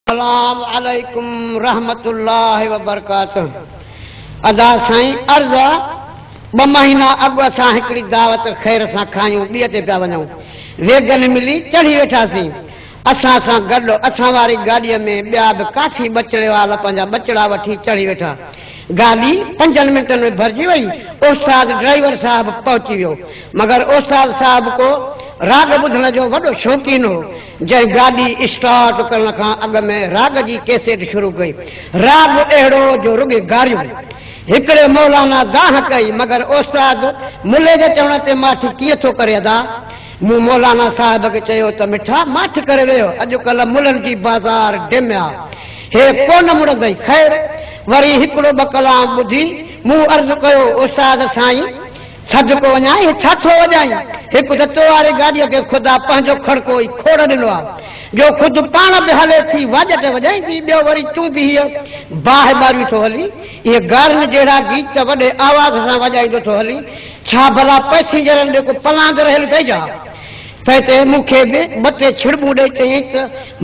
अस्सलाम अलैकुम रहमतुल्लाहि व बरकातुहू। अदा साईं अर्ज़ ब महीना अॻु असां हिकिड़ी दावत ख़ैर सां खायूं, ॿिए ते पिया वञूं, वेगन मिली चढ़ी वेठासीं। असां सां गॾु असां वारी गाॾीअ में ॿिया बि काफ़ी बचड़े वारा पंहिंजा बचड़ा वठी चढ़ी वेठा। गाॾी 5 मिंटनि में भरिजी वई। उस्ताद ड्राइवर साहब पहुची वियो, मगर उस्ताद साहब को राग ॿुधण जो वॾो शौक़ीन हो। जंहिं गाॾी स्टार्ट करण खां अॻु में राग जी कैसेट शुरू कई। राग अहिड़ो जो रुॻे गारियूं। हिकिड़े मौलाना दाह कई, मगर उस्ताद मुले जे चवण ते माठ कीअं थो करे अदा। मूं मौलाना साहब खे चयो त मिठा माठ करे वियो, अॼुकल्ह मुलनि जी बाज़ार डिमिया, हे कोन मुड़ंदई। ख़ैर वरी हिकिड़ो ॿ कलाम ॿुधी मूं अर्ज़ु कयो, उस्ताद साईं सदको वञाई, छा थो वॼाई। हिकु दतो वारी गाॾीअ खे ख़ुदा पंहिंजो खड़को ई खोड़ ॾिनो आहे, जो ख़ुदि पाण बि हले थी वाजट वॼाईंदी, ॿियो वरी तूं बि हीअ बाहि बारियूं थो हली। इहे गारनि जहिड़ा गीत वॾे आवाज़ सां वॼाईंदो थो हली, छा भला पैसेंजरनि ॾे को पलांग रहियल अथई छा। तंहिं मूंखे बि 2-3 छिड़बूं ॾेई चयईं त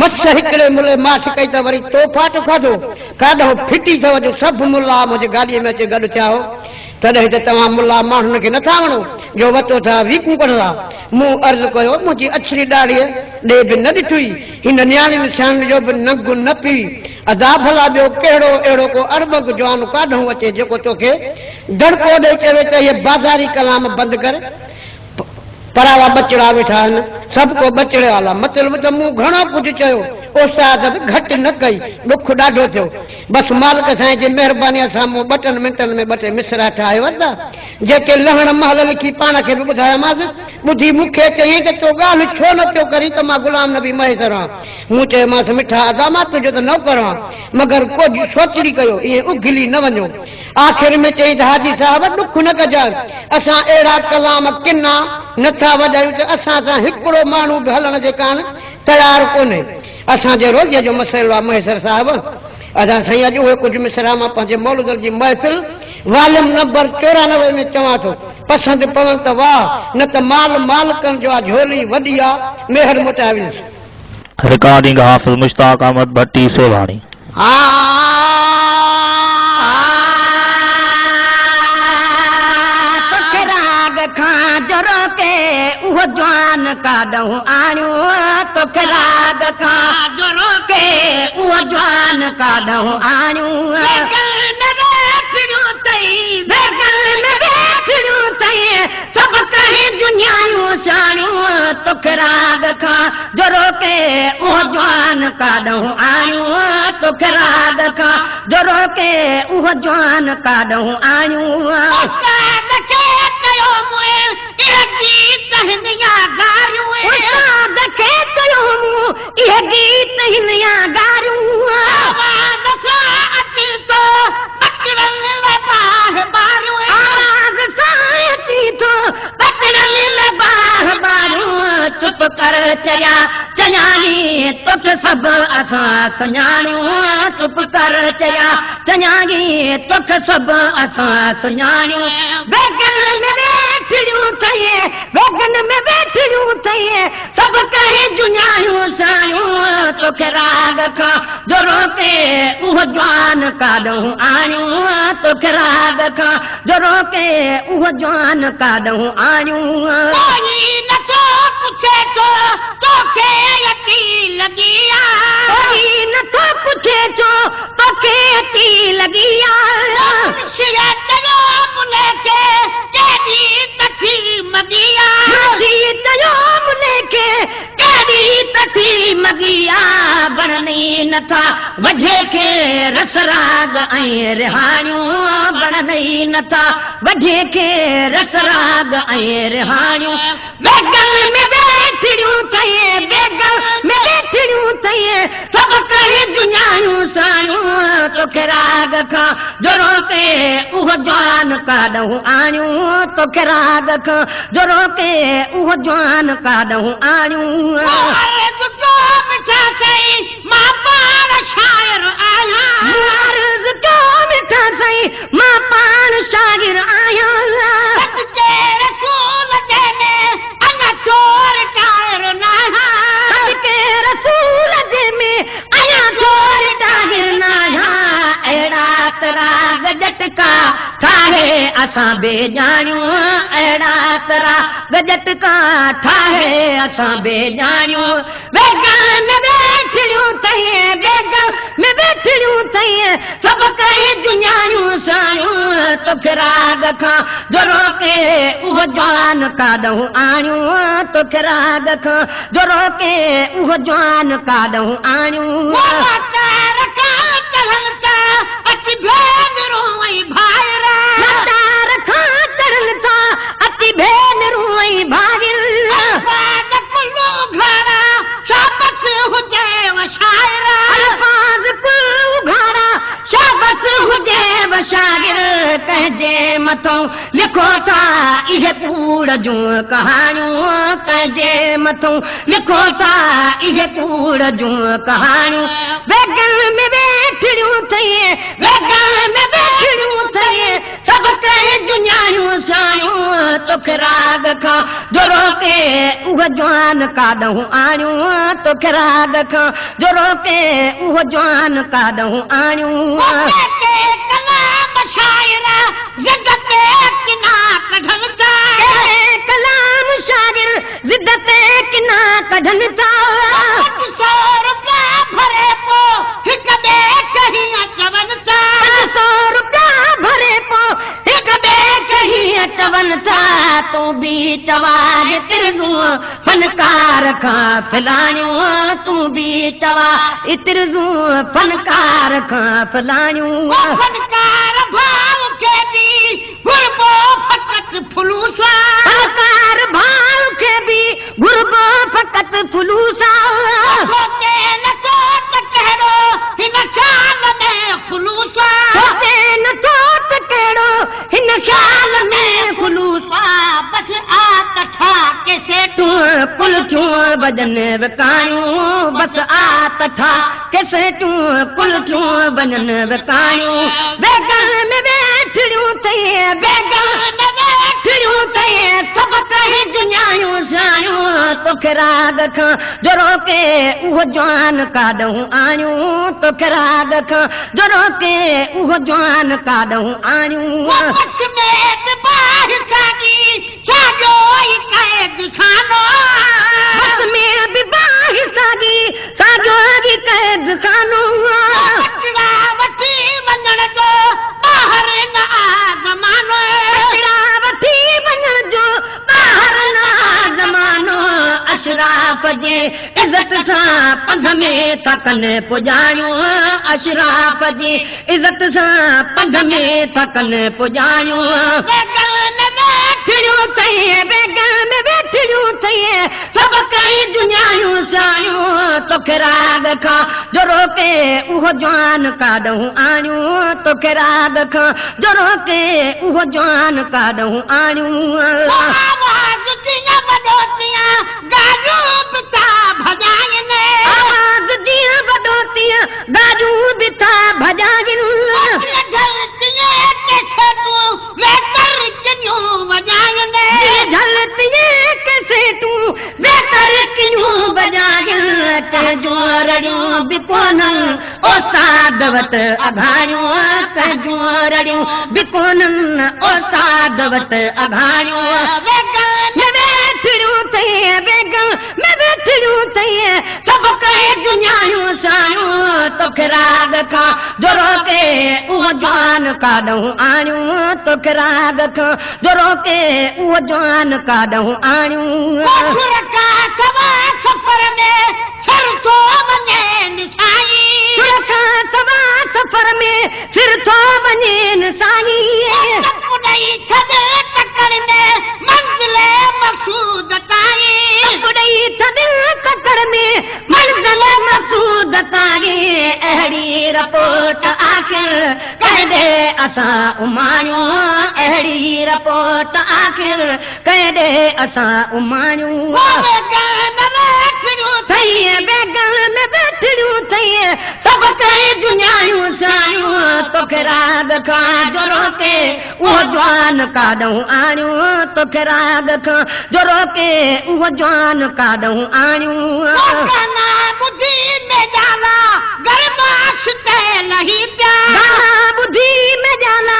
मस हिकिड़े मुले माठ कई त वरी तो फाट खाधो, काॾो फिटी अथव जो सभु मुला मुंहिंजी गाॾीअ में अची गॾु थिया हो। तॾहिं त तव्हां मुला माण्हुनि खे नथा वणो जो वतो था वीकूं कढंदा। मूं अर्ज़ु कयो, मुंहिंजी अछरी ॾाड़ीअ ॾे बि न ॾिठी, हिन न्याणी निशान जो बि नंग न पी। अदा भला ॿियो कहिड़ो अहिड़ो को अरबक जवान काॾों अचे जेको तोखे दड़को ॾेई चवे त इहे बाज़ारी कलाम बंदि कर। परावा बचड़ा वेठा आहिनि, सभु को बचड़े वाला। मतिलबु त मूं घणो कुझु चयो, उस्ताद बि घटि न कई। ॾुख ॾाढो थियो। बसि मालिक साईं जी महिरबानीअ सां मूं 2 मिंटनि में 2 मिसरा ठाहे वरिता, जेके लहण महल लिखी पाण खे बि ॿुधायोमांसि। ॿुधी मूंखे चयईं त तो ॻाल्हि छो न पियो करी त मां गुलाम नबी महेसर आहियां। मूं चयोमांसि मिठा अदा मां तुंहिंजो त नौकर आहियां, मगर कुझु सोचड़ी कयो, ईअं उघिली न वञो। आख़िर में चई त हाजी साहब ॾुख न कजांइ, असां अहिड़ा कलाम किना नथा वॼायूं त असां सां हिकिड़ो माण्हू बि हलण जे कारण तयारु कोन्हे। असांजे रोज़ जो मसइलो आहे महेसर साहब। अदा साईं अॼु उहे कुझु मिसरा मां पंहिंजे मौलूद जी महफ़िल वॉल्यूम नंबर 94 में चवां थो, पसंदि पवनि त वाह, न त माल मालिकनि जो आहे, झोली वॾी आहे, मेहर मोटावींसि। रिकॉर्डिंग हाफ़िज़ मुश्ताक अहमद भट्टी सोलाणी। उहो जवान काॾों आणियो, तोखे राग खां जोरो के उहो जवान काॾों आणियो। सभु कहीं दुनियायूं साणियूं, तोखे राग खां जोरो के उहो जवान काॾों आणियो, तोखे राग खां जोरो के उहो जवान काॾों आणियो। चुप कर चया चयानी तोखे सभु असां सुञाणियूं, चुप कर चया चयानी तोखे सभु असां सुञाणियूं। वेगन में वेठियूं थई, वेगन में वेठियूं थई, सभु कहीं दुनियायूं सायूं, तोखे राग खां जोरो के उहो जवान काॾों आणियूं, तोखे राग खां जोरो के उहो जवान काॾों आणियूं। पुछे तो तोखे यकी लगी आ, कोई नथो पुछे छो तोखे यकी लगी आ। शियत जो मुले के केडी तथी मगिया, शियत जो मुले के केडी तथी मगिया। बननी नथा वझे के रसराग ऐं रिहाणियूं, बननी नथा वझे के रसराग ऐं रिहाणियूं। वेगन में बैठियूं थई, बेगल में बैठियूं थई, सभु कहीं दुनियायूं सायूं, तोखे राग खां जोरो के उहो जवान काॾों आणियूं, तोखे राग खां जोरो के उहो जवान काॾों आणियूं। मिठा सई मां पाण शायर आहियां, मिठा सई मां पाण शायर आहियां। रसूल जे में अञा चोर टायर न, रसूल जे में अञा चोर गजट का ठाहे असां बेजानियूं अहिड़ा तरह गजट का ठाहे असां बेजानियूं बेगल में बैठियूं थई बेगल में बैठियूं थई सब कई दुनियायूं सायूं तोखे राग खां जो रोके उहो जवान काॾूं आणियूं तोखे राग खां जो रोके उहो जवान काॾूं आणियूं अची भेनरूं ऐं भाइरा तार खां चढ़नि था अची भेनरूं ऐं भाइरा कुल्लू घड़ा शाबस हुजे शाइरा अल्फाज़ कुल्लू घड़ा शाबस हुजे शागिर कंहिंजे मथां लिखो था इहे कूड़ जूं कहाणियूं कंहिंजे मथां लिखो था इहे कूड़ जूं कहाणियूं बेगल में बैठियूं थई बेगल में बैठियूं थई सब कई दुनियायूं सायूं तोखे राग खां जो रोके उहो जवान काॾूं आणियूं तोखे राग खां जो रोके उहो जवान काॾूं आणियूं शाइरा ज़िद ते किना कढन था कलाम शागिर ज़िद ते किना कढन था 100 रुपया भरे पो हिक ॿिए कहीं चवन था 100 रुपया भरे पो हिक ॿिए कहीं चवन था तूं बि चवाज तिरज़ूं फनकार खां फलाणियूं तूं बि चवा तिरज़ूं फनकार खां फलाणियूं फनकार भाव के भी गुरबो फकत फुलूसा फनकार भाव के भी गुरबो फकत फुलूसा होते न तो कहिड़ो हिन ख्याल में फुलूसा होते न तो कहिड़ो हिन ख्याल में फुलूसा बस आ तठा कैसे तूं पुल थियूं बजन विकायूं बस आ तठा कैसे तूं पुल थियूं बजन विकायूं बेगल में बैठियूं थई बेगल में बैठियूं थई सब कई दुनियायूं सायूं तोखे राग खां जो रोके उहो जवान काॾूं आणियूं तोखे राग खां जो रोके उहो जवान काॾूं आणियूं साॻियो ई कैद खानो बस में बि बाहि साॻी साॻियो ई कैद खानो वठी वञण जो ॿाहिरि न आ ज़मानो वठी वञण जो ॿाहिरि न आ ज़मानो अशराफ जे इज़त सां पंध में था कनि पुॼाणियूं अशराफ जी इज़त सां पंध में था कनि पुॼाणियूं बैठियूं थई बेगल में बैठियूं थई सब कई दुनियायूं सायूं तोखे राग खां जो रोके उहो जवान काॾूं आणियूं तोखे राग खां जो रोके उहो जवान काॾूं आणियूं आवाज़ जीअं वॾोतियां गाॾियूं बि था भॼाइनि आवाज़ जीअं वॾोतियां गाॾियूं बि था भॼाइनि जोरड़ियूं बि कोन्हनि ओसाद वटि अघाणियूं जोरड़ियूं बि कोन्हनि ओसाद वटि अघाणियूं बैठियूं थई बेगल में बैठियूं थई सब कई दुनियायूं सायूं तोखे राग खां जो रोके उहो जवान काॾूं आणियूं तोखे राग खां जो रोके उहो जवान काॾूं आणियूं सफ़र में सिर थो वञे निसाई सफ़र में सिर थो वञे निसाई टकर में मंज़िल मक़सूद ताईं टकर में मंज़िल मक़सूद ताईं अहिड़ी रिपोर्ट आख़िर कॾे असां उमाणियूं अहिड़ी रिपोर्ट आख़िर कॾे असां उमाणियूं बेगल में बैठियूं थई सब कई दुनियायूं सायूं तोखे राग खां जो रोके उहो जवान काॾूं आणियूं तोखे राग खां जो रोके उहो जवान काॾूं आणियूं बुद्धि में जाला गरमाश ते लही पिया बुद्धि में जाला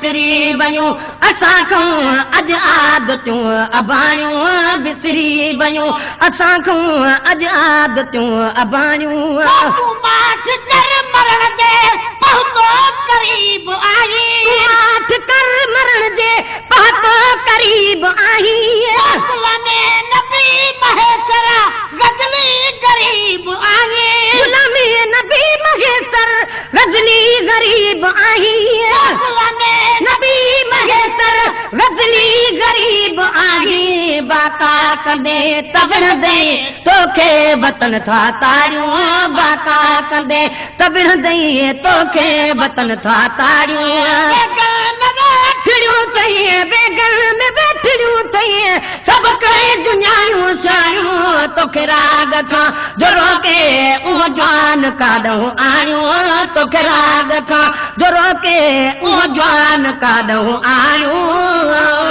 बिसरी वयूं असां खां अॼु आदतूं अबाणियूं बिसरी वयूं असां खां अॼु आदतूं अबाणियूं माठ कर मरण जे पहुतो करीब आई माठ कर मरण जे पहुतो करीब आई गुलामे नबी महेश्वर गजली गरीब आई गुलामे नबी महेश्वर गजली गरीब आई गुलामे नबी महेश्वर गजली गरीब आई बाका कंदे तबण दे तोखे वतन था तारियूं बाका कंदे तबण दे तोखे वतन था तारियूं बेगन में बैठियूं थई सब कई दुनियायूं सायूं तोखे राग खां जोरो के उहो जवान काॾूं आणियूं तोखे राग खां जोरो के उहो जवान काॾूं आणियूं